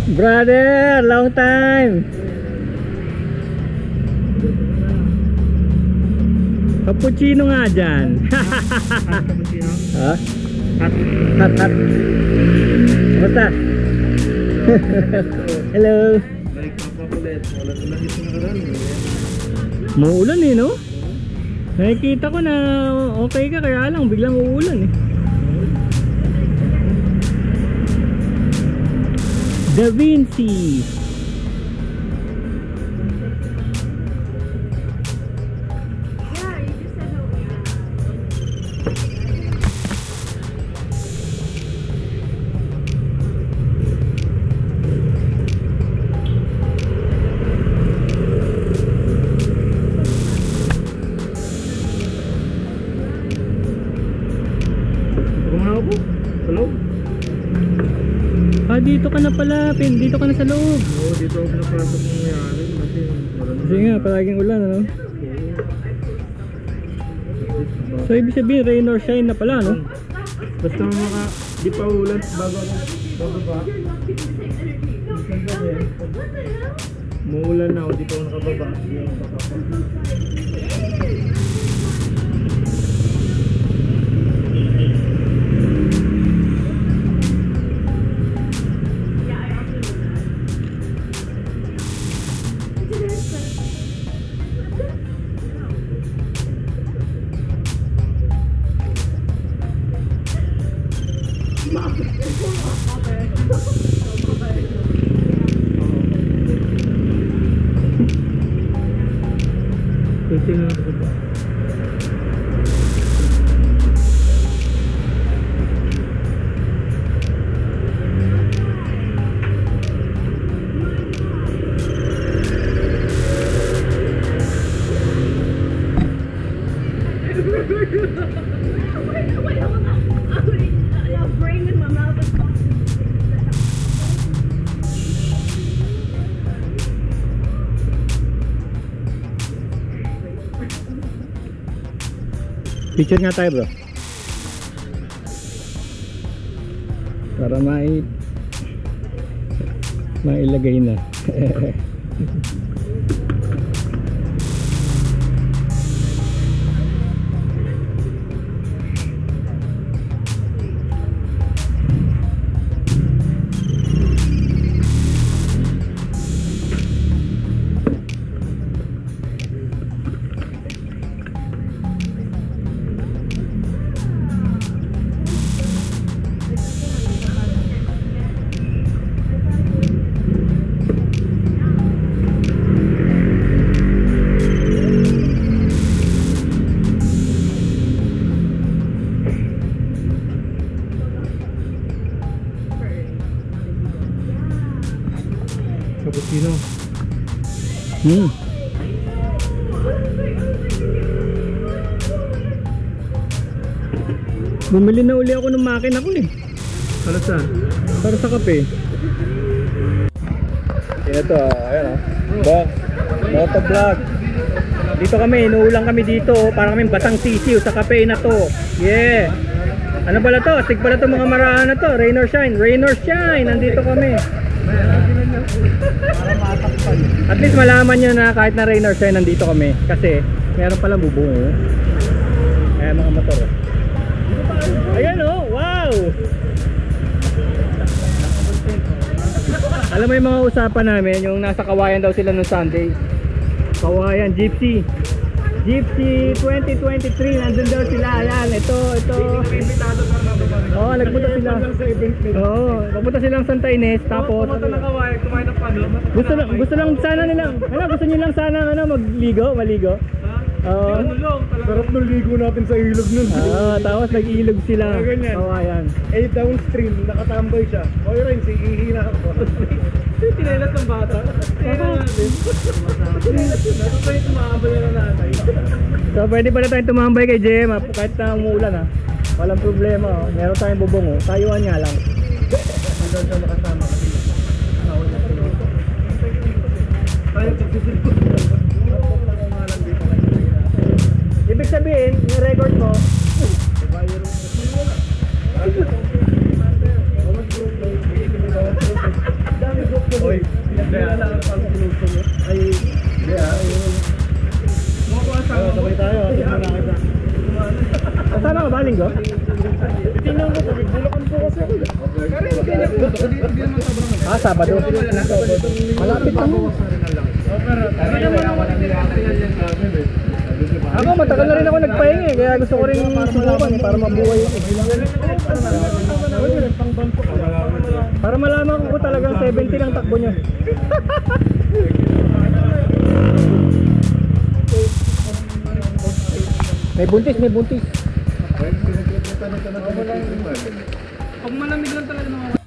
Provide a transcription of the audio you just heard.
Brother, long time. Cappuccino nga dyan. Cappuccino? Ha? Hot. Hot. Basta. Hello. Balik ka pa ulit. Wala na lang ito nakaraan. Maulan eh, no? Nakikita ko na okay ka, kaya lang biglang uulan eh. Da Vinci. Dito ka na pala, dito ka na sa loob. Oo, dito ako napasok ng mayari kasi Kasi nga, palaging ulan, ano? So, ibig sabihin, rain or shine na pala, no? basta di pa ulan bago pa. Muulan na ako, di pa ako nakababa. Tingnan ko ba? Picture nga tayo, bro. Para mailagay na. Cappuccino. Bumili na uli ako ng makina ko eh. Para saan? Para sa kape. Ito, ayan box, motovlog. Dito kami, inuulang kami dito. Para kami batang sisiw sa kape na to. Yeah. Ano pala to? Astig pala to mga marahan na to. Rain or shine. Rain or shine. Nandito kami. At least malaman nyo na kahit na rain or shine nandito kami. Kasi meron palang bubong. Ayan mga motor. Ayan oh, wow. Alam mo yung mga usapan namin, yung nasa Kawayan daw sila nung Sunday. Kawayan, Gypsy 2023, nandun daw sila. Ayan, ito. Oo, nagpunta sila. Oo, nagpunta silang Santa Ines. Tapos pumunta ng Kawayan, kumain ng pano. gusto lang sana nilang, gusto nyo lang sana maligo. Sarap nung ligo natin sa ilog nun. Tapos nag-ilog sila. Kawayan. Downstream, nakatambay siya. Oy Ren, hihina ako. Tinelas ng bata. Tinelas yun. Ito tayo tumambay na nanay. So pwede pala tayong tumambay kay JM kahit na umuulan walang problema meron tayong bubong tayuan nga lang. Hindi siya makasama kasi nakawal na sila. Tayo pagsisilpo. Ibig sabihin, yung record mo dami group Tingnan ko, Bulacan po kasi ako. Sabado. Malapit na mo. Ako, matagal na rin ako nagpahinga eh, kaya gusto ko rin subukan eh, para mabuhay ako. Para malaman ko talagang 70 lang takbo niya. May buntis, may buntis. Pag malamig lang talaga naman.